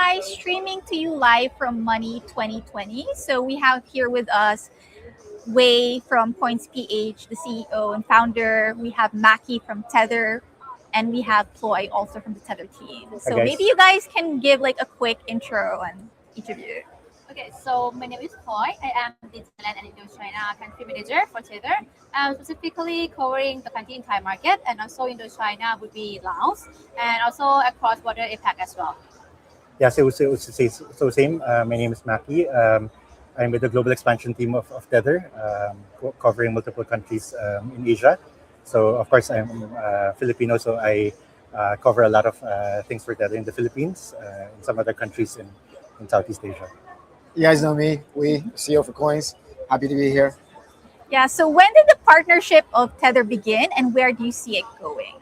guys, streaming to you live from Money 2020. So we have here with us Wei from Coins.ph, the CEO and founder. We have Macky from Tether, and we have Ploy also from the Tether team. So maybe you guys can give like a quick intro on each of you. Okay, so my name is Ploy. I am the Thailand and Indochina country manager for Tether. Specifically covering the country in Thai market, and also Indochina would be Laos, and also across border APAC as well. Yeah, so same. My name is Macky. I'm with the global expansion team of Tether, covering multiple countries in Asia. So of course I'm Filipino, so I cover a lot of things for Tether in the Philippines, in some other countries in Southeast Asia. You guys know me, CEO for Coins. Happy to be here. Yeah, so when did the partnership of Tether begin and where do you see it going?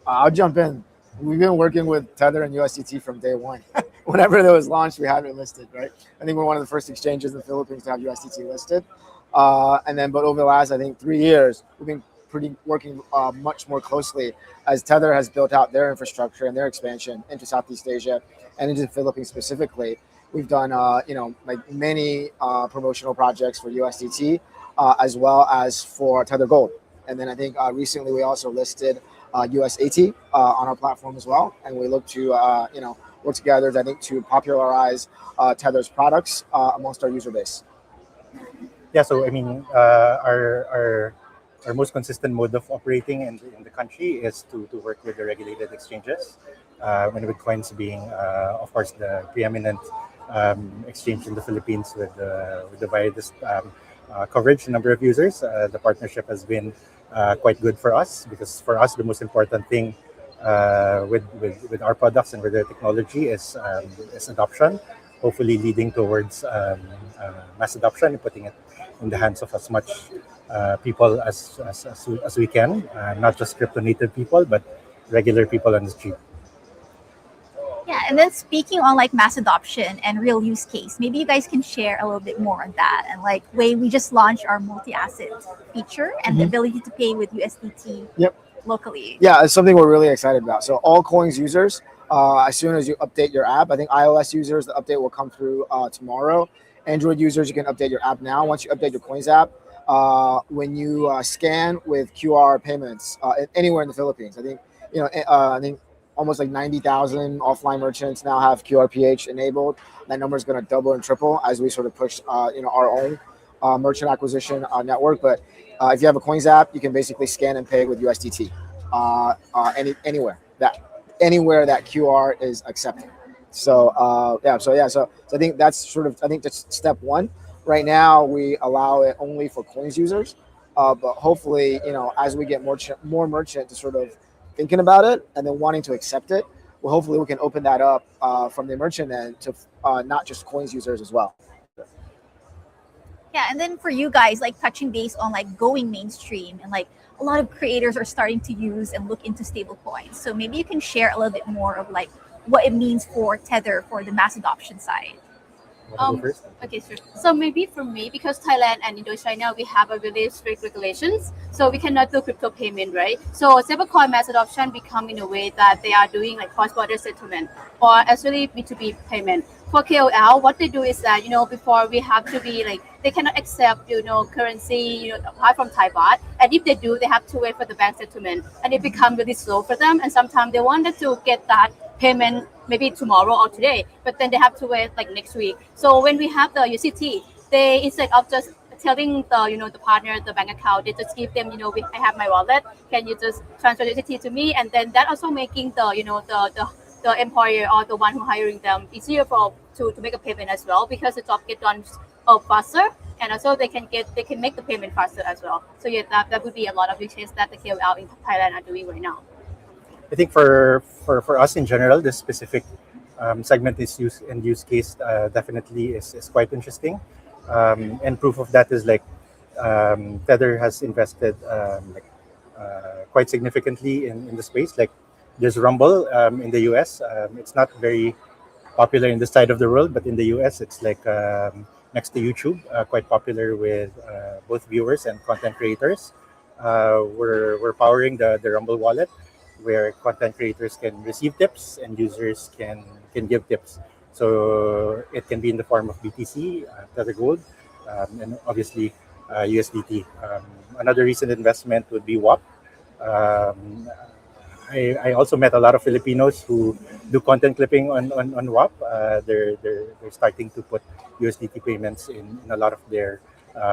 I'll jump in. We've been working with Tether and USDT from day one. Whenever it was launched, we had it listed, right? I think we're one of the first exchanges in the Philippines to have USDT listed. But over the last, I think, 3 years, we've been working much more closely as Tether has built out their infrastructure and their expansion into Southeast Asia and into the Philippines specifically. We've done, like many promotional projects for USDT as well as for Tether Gold. And then I think recently we also listed USAT on our platform as well. And we look to, work together, I think, to popularize Tether's products amongst our user base. Yeah, so I mean, our most consistent mode of operating in the country is to work with the regulated exchanges. When with Coins being, of course, the preeminent exchange in the Philippines with the widest coverage, number of users. The partnership has been quite good for us because for us the most important thing with our products and with the technology is adoption. Hopefully leading towards mass adoption and putting it in the hands of as much people as we can, not just crypto native people, but regular people on the street. Yeah, and then speaking on like mass adoption and real use case, maybe you guys can share a little bit more on that. And like, we just launched our multi-asset feature and the ability to pay with USDT locally. Yeah, it's something we're really excited about. So all Coins users, as soon as you update your app, I think iOS users, the update will come through tomorrow. Android users, you can update your app now. Once you update your Coins app, when you scan with QR payments anywhere in the Philippines, I think, almost like 90,000 offline merchants now have Qrph enabled. That number is going to double and triple as we sort of push, our own merchant acquisition network. But if you have a Coins app, you can basically scan and pay with USDT anywhere that QR is accepted. So I think that's that's step one. Right now we allow it only for Coins users, but hopefully, as we get more merchant to sort of thinking about it and then wanting to accept it, well, hopefully we can open that up from the merchant end to not just Coins users as well. Yeah, and then for you guys, like touching base on like going mainstream and like a lot of creators are starting to use and look into stable coins. So maybe you can share a little bit more of like what it means for Tether for the mass adoption side. Okay, sure. So maybe for me, because Thailand and Indochina, we have a really strict regulations, so we cannot do crypto payment, right? So stablecoin mass adoption become in a way that they are doing like cross-border settlement or actually B2B payment. For KOL, what they do is that, before we have to be like, they cannot accept, currency, apart from Thai baht. And if they do, they have to wait for the bank settlement. And it become really slow for them. And sometimes they wanted to get that payment maybe tomorrow or today, but then they have to wait like next week. So when we have the UCT, they, instead of just telling the partner, the bank account, they just give them, I have my wallet, can you just transfer the UCT to me? And then that also making the employer or the one who hiring them easier to make a payment as well, because the job get done faster, and also they can make the payment faster as well. So yeah, that would be a lot of use case that the KOL in Thailand are doing right now. I think for us in general, this specific segment is use case definitely is quite interesting, and proof of that is like Tether has invested quite significantly in the space. Like there's Rumble in the US. It's not very popular in this side of the world, but in the US, it's like next to YouTube, quite popular with both viewers and content creators. We're powering the Rumble wallet, where content creators can receive tips and users can give tips. So it can be in the form of BTC, Tether Gold, and obviously USDT. Another recent investment would be WAP. I also met a lot of Filipinos who do content clipping on WAP. They're starting to put USDT payments in a lot of their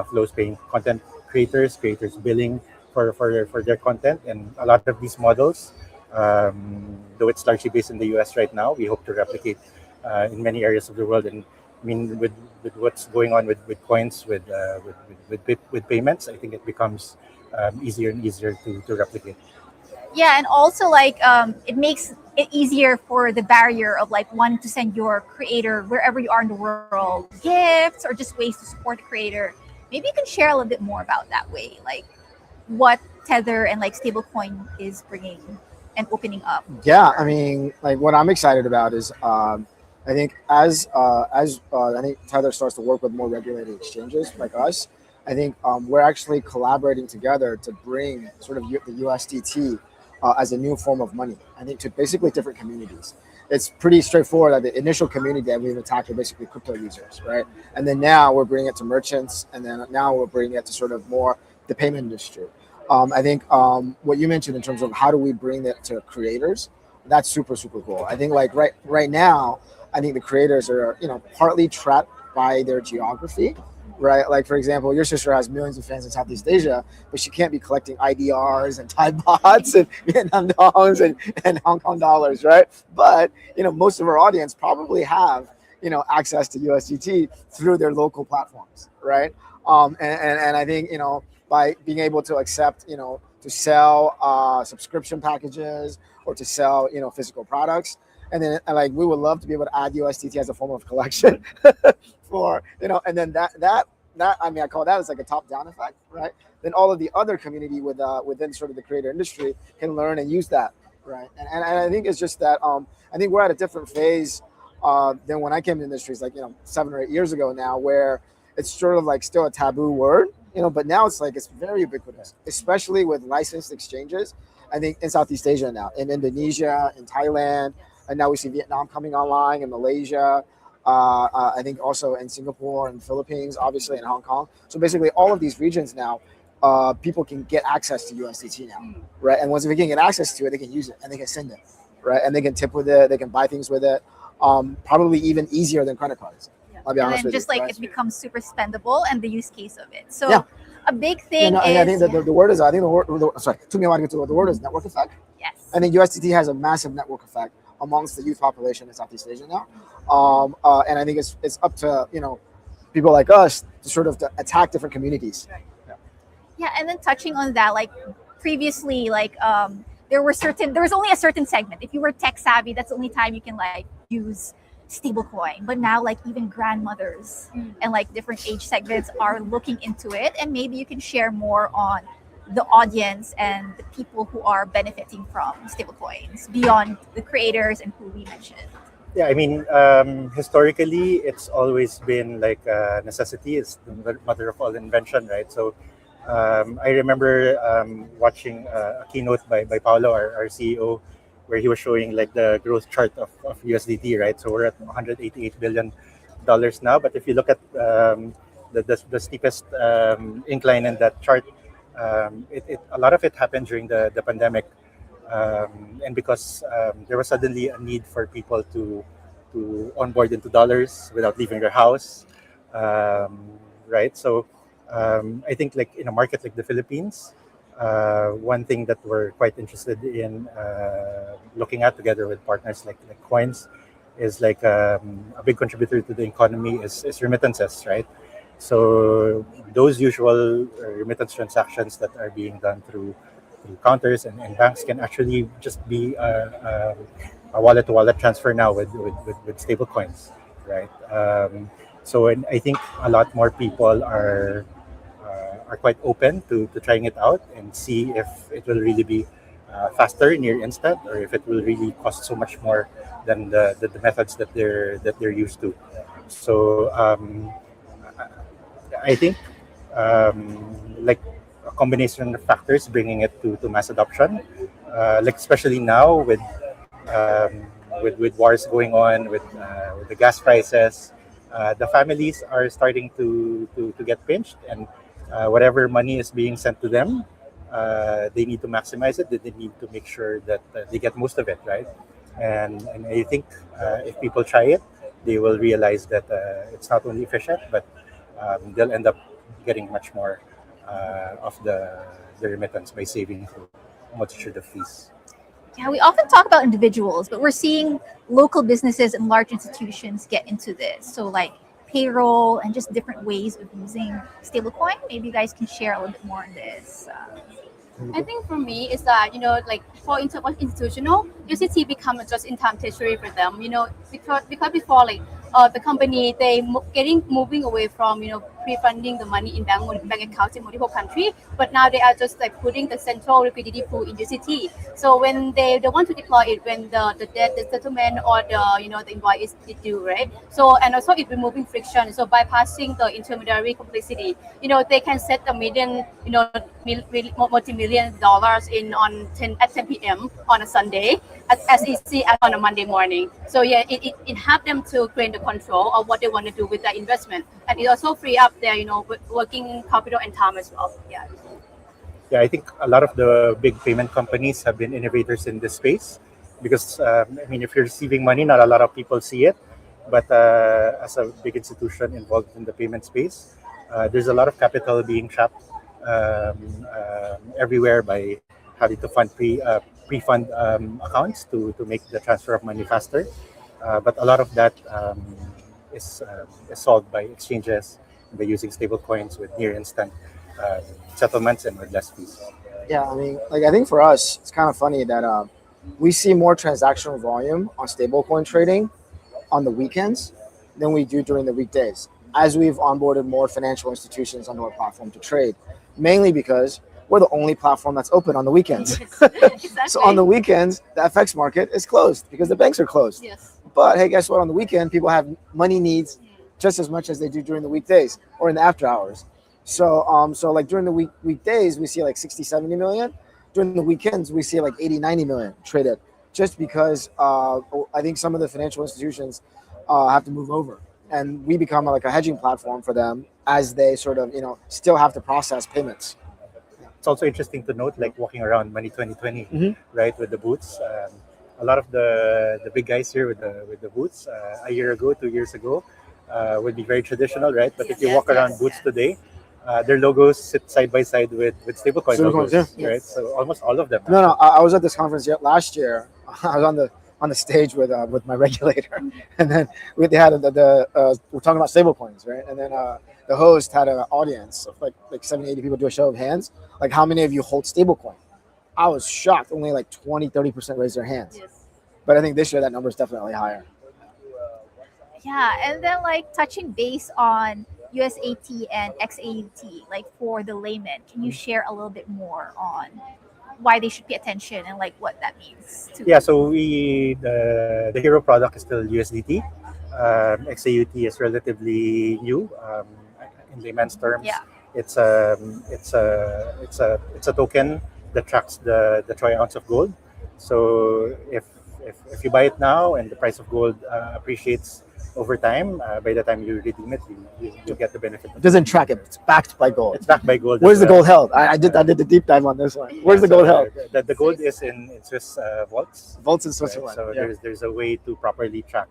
flows, paying content creators billing for their content. And a lot of these models, though it's largely based in the US right now, we hope to replicate in many areas of the world. And I mean, with what's going on with coins, with payments, I think it becomes easier and easier to replicate. Yeah, and also like it makes it easier for the barrier of like wanting to send your creator wherever you are in the world gifts or just ways to support the creator. Maybe you can share a little bit more about that way, like what Tether and like stablecoin is bringing and opening up. Yeah, I mean, like what I'm excited about is I think as I think Tether starts to work with more regulated exchanges like us, I think we're actually collaborating together to bring sort of the USDT as a new form of money. I think to basically different communities. It's pretty straightforward that the initial community that we've attacked are basically crypto users, right? And then now we're bringing it to merchants, and then now we're bringing it to sort of more the payment industry. I think what you mentioned in terms of how do we bring that to creators, that's super cool. I think like right now, I think the creators are partly trapped by their geography, right? Like for example, your sister has millions of fans in Southeast Asia, but she can't be collecting IDRs and Thai bahts and Vietnam dongs and Hong Kong dollars, right? But most of our audience probably have access to USDT through their local platforms, right? And I think by being able to accept to sell subscription packages or to sell physical products, and then like we would love to be able to add USDT as a form of collection for and then that I mean I call that as like a top-down effect, right? Then all of the other community within sort of the creator industry can learn and use that, right? And I think it's just that I think we're at a different phase than when I came to the industry, like 7 or 8 years ago now, where it's sort of like still a taboo word, but now it's like it's very ubiquitous, especially with licensed exchanges. I think in Southeast Asia now, in Indonesia, in Thailand, and now we see Vietnam coming online, and Malaysia. I think also in Singapore and Philippines, obviously in Hong Kong. So basically, all of these regions now, people can get access to USDT now, right? And once they can get access to it, they can use it and they can send it, right? And they can tip with it, they can buy things with it, probably even easier than credit cards. I'll be honest and then with just you, like right? it becomes super spendable and the use case of it. So Yeah. a big thing is I think the word is sorry, took me a while to get to the word is network effect. yes. I think USDT has a massive network effect amongst the youth population in Southeast Asia now, and I think it's up to people like us to sort of attack different communities. Yeah, and then touching on that, like previously, like there was only a certain segment. If you were tech savvy, that's the only time you can like use stablecoin. But now like even grandmothers and like different age segments are looking into it, and maybe you can share more on the audience and the people who are benefiting from stablecoins beyond the creators and who we mentioned. Yeah, I mean, historically, it's always been like a necessity. It's the mother of all invention, right? So I remember watching a keynote by Paulo, our CEO, where he was showing like the growth chart of USDT, right? So we're at $188 billion now. But if you look at the steepest incline in that chart, a lot of it happened during the pandemic. And because there was suddenly a need for people to onboard into dollars without leaving their house, right? So I think like in a market like the Philippines, one thing that we're quite interested in looking at together with partners like Coins is like a big contributor to the economy is remittances, right? So those usual remittance transactions that are being done through counters and banks can actually just be a wallet-to-wallet transfer now with stable coins, right? So and I think a lot more people are quite open to trying it out and see if it will really be faster, near instant, or if it will really cost so much more than the methods that they're used to. So I think like a combination of factors bringing it to mass adoption, like especially now with with wars going on, with the gas prices, the families are starting to get pinched, and whatever money is being sent to them, they need to maximize it. They need to make sure that they get most of it, right? And I think if people try it, they will realize that it's not only efficient, but they'll end up getting much more of the remittance by saving through a multitude of fees. Yeah, we often talk about individuals, but we're seeing local businesses and large institutions get into this. So like payroll and just different ways of using stablecoin. Maybe you guys can share a little bit more on this. I think for me is that, like for institutional, UCT become a just-in-time treasury for them. Because before, like the company, moving away from pre-funding the money in bank accounts in multiple countries, but now they are just like putting the central liquidity pool in UCT. So when they want to deploy it, when the debt, the settlement, or the invoice is due, right? So and also it removing friction. So bypassing the intermediary complexity, they can set a million, multi-million dollars at 10 p.m. on a Sunday, as easy as on a Monday morning. So yeah, it helped them to gain the control of what they want to do with their investment, and it also free up their working capital and time as well. Yeah, I think a lot of the big payment companies have been innovators in this space because if you're receiving money, not a lot of people see it, but as a big institution involved in the payment space, there's a lot of capital being trapped everywhere by having to pre-fund accounts to make the transfer of money faster. But a lot of that is solved by exchanges, by using stable coins with near instant settlements and with less fees. Yeah, I think for us, it's kind of funny that we see more transactional volume on stablecoin trading on the weekends than we do during the weekdays, as we've onboarded more financial institutions onto our platform to trade, mainly because we're the only platform that's open on the weekends. Exactly. So on the weekends, the FX market is closed because the banks are closed. Yes. But hey, guess what? On the weekend, people have money needs just as much as they do during the weekdays or in the after hours. So like during the weekdays, we see like 60, 70 million. During the weekends, we see like 80, 90 million traded, just because I think some of the financial institutions have to move over, and we become like a hedging platform for them as they sort of, still have to process payments. It's also interesting to note, like walking around Money 2020, right, with the booths. A lot of the big guys here with the booths a year ago, 2 years ago, would be very traditional, right? But if you walk around booths today, their logos sit side by side with stablecoin logos, yeah. right? So almost all of them. No, I was at this conference last year. I was on the stage with my regulator, and then they had we're talking about stablecoins, right? And then the host had an audience of like 70, 80 people do a show of hands. Like, how many of you hold stablecoin? I was shocked. Only like 20, 30% raised their hands. Yes. But I think this year that number is definitely higher. Yeah, and then like touching base on USAT and XAUT, like for the layman, can you share a little bit more on why they should pay attention and like what that means? Yeah, so the hero product is still USDT. XAUT is relatively new. In layman's terms, it's a token that tracks the troy ounce of gold. So if you buy it now and the price of gold appreciates over time, by the time you redeem it, you get the benefit. It doesn't track it. It's backed by gold. It's backed by gold. Where's the gold held? I did the deep dive on this one. Where's the gold held? The gold is in Swiss vaults. Vaults in Switzerland. Right? So there's a way to properly track.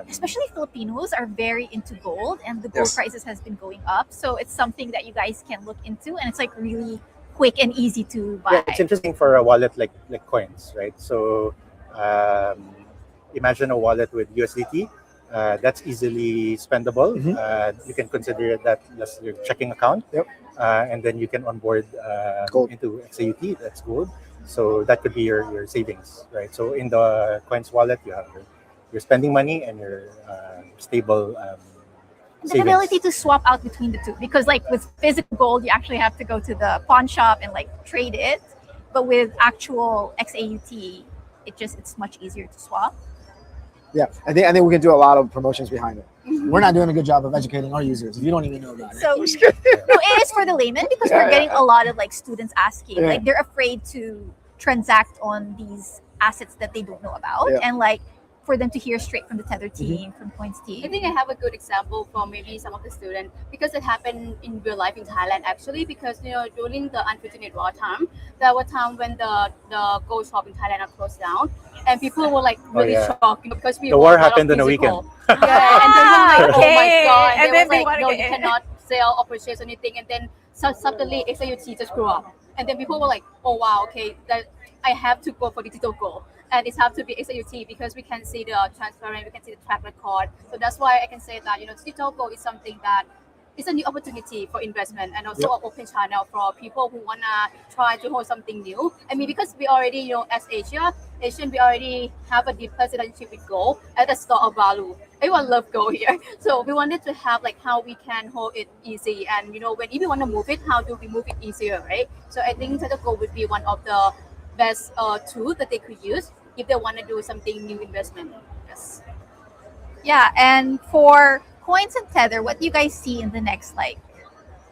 Especially Filipinos are very into gold, and the gold prices has been going up. So it's something that you guys can look into, and it's like really quick and easy to buy. Yeah, it's interesting for a wallet like Coins, right? So imagine a wallet with USDT. That's easily spendable. You can consider that as your checking account. And then you can onboard into XAUT, that's gold. So that could be your savings, right? So in the Coins wallet, you have your spending money and your stable the ability to swap out between the two, because like with physical gold, you actually have to go to the pawn shop and like trade it. But with actual XAUT, it's much easier to swap. Yeah, I think we can do a lot of promotions behind it. We're not doing a good job of educating our users if you don't even know about it. So no, it is for the layman because we're getting a lot of like students asking, like they're afraid to transact on these assets that they don't know about, Yeah. and like for them to hear straight from the Tether team, from Coins I team. think I have a good example for maybe some of the students because it happened in real life in Thailand actually because during the unfortunate war time there were time when the gold shop in Thailand are closed down and people were like really yeah. shocked because we The were war a lot of happened on a physical. weekend. Yeah, and they were like, oh my Okay. god, and, And they then was they like, wanna no, get you in. cannot sell or purchase anything, and then suddenly XAUT just grew up, and then people were like, oh wow, okay, that I have to go for digital gold. And it has to be XAUT because we can see the transparent, we can see the track record. So that's why I can say that digital gold is something that is a new opportunity for investment and also an open channel for people who wanna try to hold something new. I mean, because we already, as Asian, we already have a deep relationship with gold at the store of value. Everyone love gold here, so we wanted to have like how we can hold it easy, and when if we want to move it, how do we move it easier, right? So I think digital gold would be one of the best tool that they could use if they want to do something new investment. Yes. Yeah, and for Coins and Tether, what do you guys see in the next like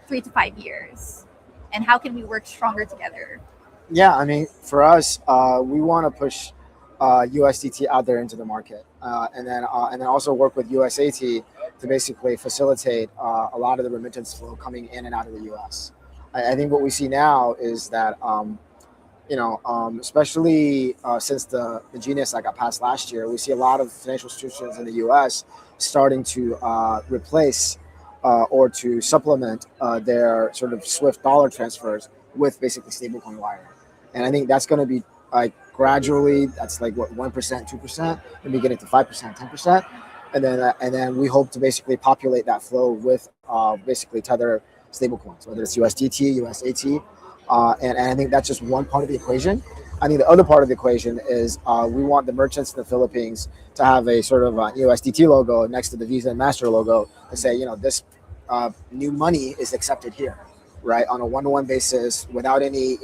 3 to 5 years, and how can we work stronger together? Yeah, I mean, for us, we want to push USDT out there into the market, and then also work with USAT to basically facilitate a lot of the remittance flow coming in and out of the US. I think what we see now is that especially since the Genius that got passed last year, we see a lot of financial institutions in the U.S. starting to replace or to supplement their sort of SWIFT dollar transfers with basically stablecoin wiring, and I think that's going to be like gradually. That's like what 1%, 2%, maybe getting to 5%, 10%, and then we hope to basically populate that flow with basically Tether stablecoins, whether it's USDT, USAT. And I think that's just one part of the equation. I think the other part of the equation is we want the merchants in the Philippines to have a sort of USDT logo next to the Visa and Master logo to say, this new money is accepted here, right, on a one-to-one basis without any,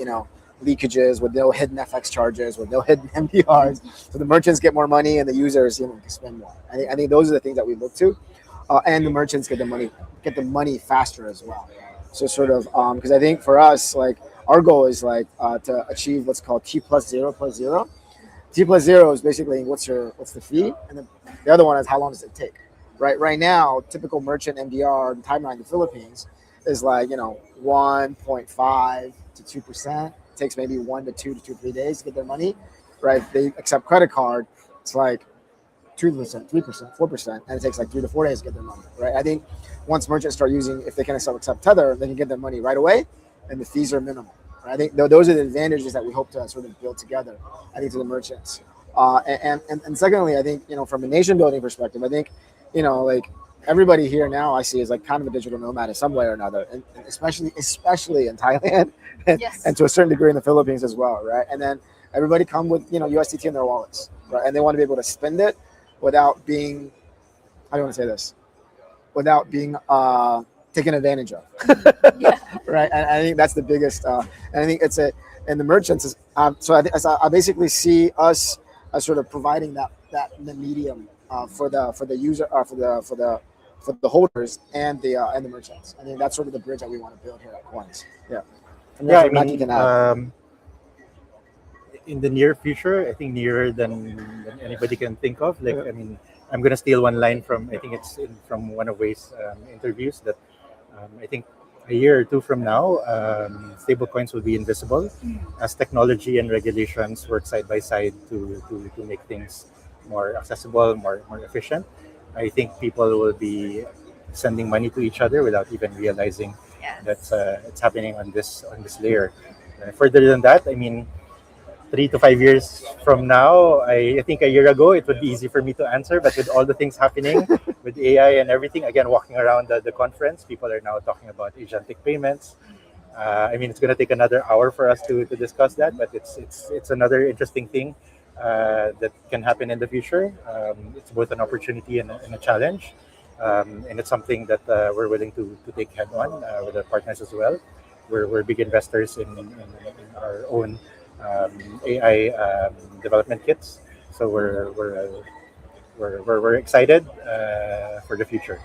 leakages, with no hidden FX charges, with no hidden MDRs. So the merchants get more money and the users, can spend more. I think those are the things that we look to, and the merchants get the money faster as well. So sort of because I think for us, like, our goal is like to achieve what's called T plus 0 plus 0. T plus 0 is basically what's the fee, and then the other one is how long does it take. Right now, typical merchant MDR timeline in the Philippines is like 1.5 to 2%. It takes maybe 1 to 2 to 3 days to get their money. Right? If they accept credit card, it's like 2%, 3%, 4%, and it takes like 3 to 4 days to get their money. Right? I think once merchants start using, if they can accept Tether, they can get their money right away, and the fees are minimal. Right? I think those are the advantages that we hope to sort of build together, I think, to the merchants. And secondly, I think, from a nation building perspective, I think, like, everybody here now I see is like kind of a digital nomad in some way or another, and especially in Thailand, and to a certain degree in the Philippines as well, right? And then everybody come with USDT in their wallets, right? And they want to be able to spend it without being, how do you want to say this? Without being taken advantage of, right? And I think that's the biggest. And I think and the merchants is. So I basically see us as sort of providing that the medium for the user, for the holders and the merchants. I think that's sort of the bridge that we want to build here at Coins. Yeah. Yeah, I mean, in the near future, I think nearer than anybody can think of. Like, I mean, I'm gonna steal one line from, I think it's from one of Wei's interviews, that I think a year or two from now, stable coins will be invisible as technology and regulations work side by side to make things more accessible, more efficient. I think people will be sending money to each other without even realizing that it's happening on this layer. Further than that, I mean, 3 to 5 years from now, I think a year ago it would be easy for me to answer, but with all the things happening with AI and everything, again, walking around the conference, people are now talking about agentic payments. I mean, it's going to take another hour for us to discuss that, but it's another interesting thing that can happen in the future. It's both an opportunity and a challenge, and it's something that we're willing to take head on with our partners as well. We're big investors in our own AI development kits, so we're excited for the future.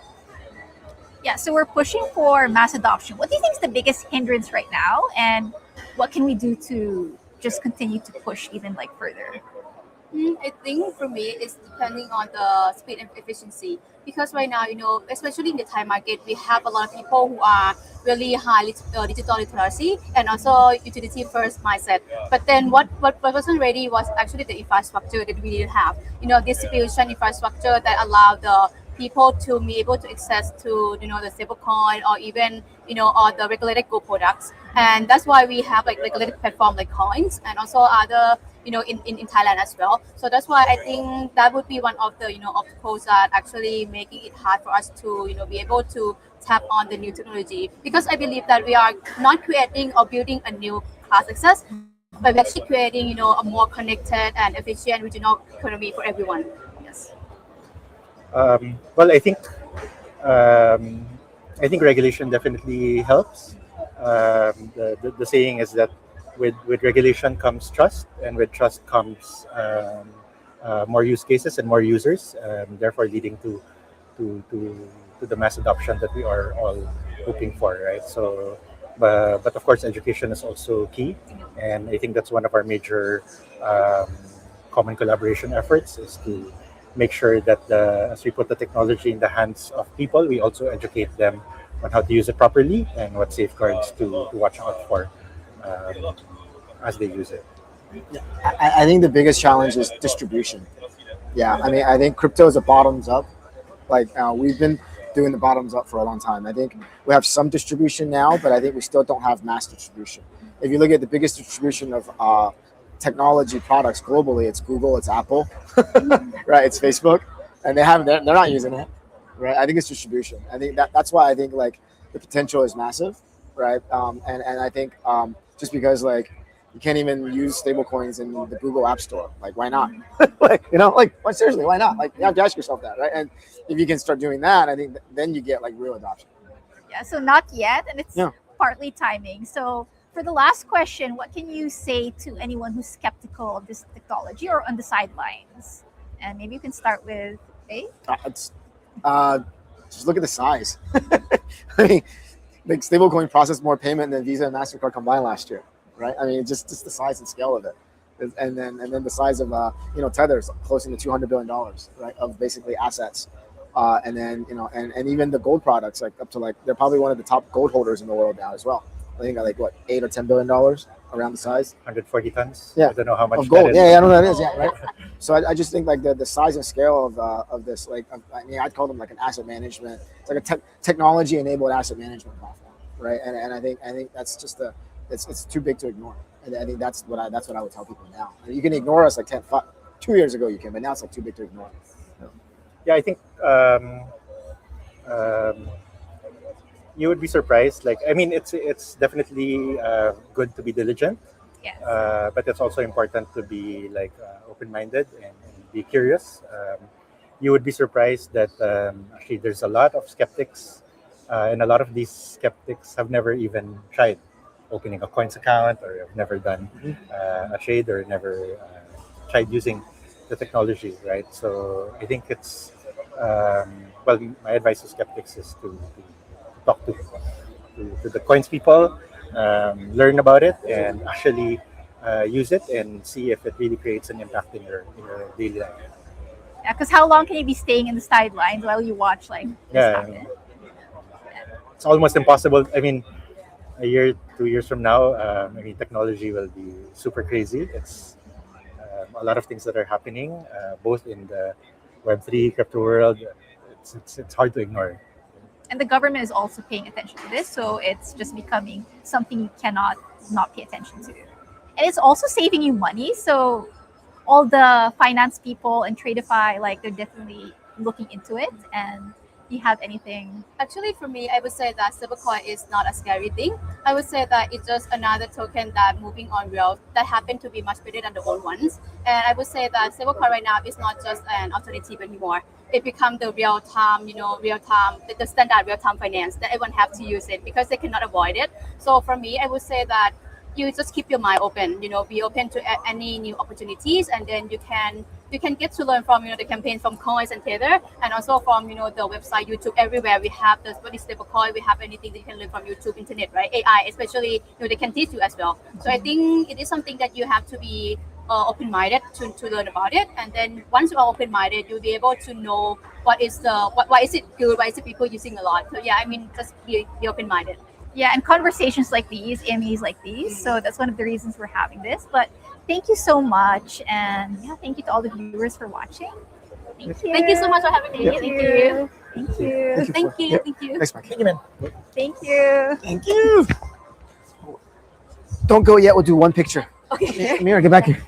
Yeah, so we're pushing for mass adoption. What do you think is the biggest hindrance right now, and what can we do to just continue to push even like further? I think for me, it's depending on the speed and efficiency. Because right now, especially in the Thai market, we have a lot of people who are really high digital literacy and also utility first mindset. But then what wasn't ready was actually the infrastructure that we didn't have. Distribution infrastructure that allow the people to be able to access to the stablecoin or even or the regulated gold products. And that's why we have like regulated platform like Coins and also other in Thailand as well. So that's why I think that would be one of the obstacles that actually making it hard for us to be able to tap on the new technology, because I believe that we are not creating or building a new class access, but we're actually creating a more connected and efficient regional economy for everyone. Yes. Well, I think regulation definitely helps. The saying is that with regulation comes trust, and with trust comes more use cases and more users, therefore leading to the mass adoption that we are all hoping for, right? So, but of course, education is also key, and I think that's one of our major common collaboration efforts is to make sure that as we put the technology in the hands of people, we also educate them on how to use it properly and what safeguards to watch out for as they use it. I think the biggest challenge is distribution. Yeah, I mean, I think crypto is a bottoms up. Like we've been doing the bottoms up for a long time. I think we have some distribution now, but I think we still don't have mass distribution. If you look at the biggest distribution of technology products globally, it's Google, it's Apple, right? It's Facebook, and they're not using it, right? I think it's distribution. I think that's why I think like the potential is massive, right? And I think just because like you can't even use stable coins in the Google App Store, like why not? Like seriously, why not? Like you have to ask yourself that, right? And if you can start doing that, I think then you get like real adoption. Yeah, so not yet, and it's partly timing. So for the last question, what can you say to anyone who's skeptical of this technology or on the sidelines? And maybe you can start with just look at the size. I mean, like stablecoin processed more payment than Visa and MasterCard combined last year, right? I mean, just the size and scale of it, and then the size of Tether's close to $200 billion, right, of basically assets, and then and even the gold products like up to like they're probably one of the top gold holders in the world now as well. I think like what $8 or $10 billion around the size. 140 tons. Yeah, I don't know how much of gold. that is. Yeah, I know that is. Yeah, right. So I just think like the size and scale of this, like I mean, I'd call them like an asset management. It's like a technology enabled asset management platform, right? And I think that's just it's too big to ignore. And I think that's what I would tell people now. I mean, you can ignore us like 2 years ago you can, but now it's like too big to ignore. Yeah, I think you would be surprised. Like, I mean, it's definitely good to be diligent, but it's also important to be like open-minded and be curious. You would be surprised that actually there's a lot of skeptics, and a lot of these skeptics have never even tried opening a Coins account, or have never done a trade, or never tried using the technology, right? So I think it's well, my advice to skeptics is to talk to the Coins people, learn about it, and actually use it and see if it really creates an impact in your daily life. Yeah, because how long can you be staying in the sidelines while you watch like this happen? It's almost impossible. I mean, a year, 2 years from now, I mean, technology will be super crazy. It's a lot of things that are happening, both in the Web3 crypto world. It's hard to ignore. And the government is also paying attention to this, so it's just becoming something you cannot not pay attention to. And it's also saving you money. So all the finance people and Tradeify, like they're definitely looking into it. And do you have anything? Actually, for me, I would say that stablecoin is not a scary thing. I would say that it's just another token that moving on rails that happen to be much better than the old ones. And I would say that stablecoin right now is not just an alternative anymore. It become the real time, the standard real time finance that everyone have to use it because they cannot avoid it. So for me, I would say that you just keep your mind open, be open to any new opportunities, and then you can get to learn from the campaign from Coins and Tether, and also from the website, YouTube, everywhere we have the stable coin, we have anything that you can learn from YouTube, internet, right? AI, especially they can teach you as well. So I think it is something that you have to be open-minded to learn about it. And then once you are open-minded, you'll be able to know what is it good, why is it people using a lot. So yeah, I mean, just be open-minded. Yeah, and conversations like these, AMAs like these. So that's one of the reasons we're having this. But thank you so much. And yeah, thank you to all the viewers for watching. Thank you. Thank you so much for having me. Thank you. Thank you. Thank you. Yep. Thank you. Thanks, Macky. Thank you, man. Thank you. Thank you. Don't go yet. We'll do one picture. Okay. Amira, get back here.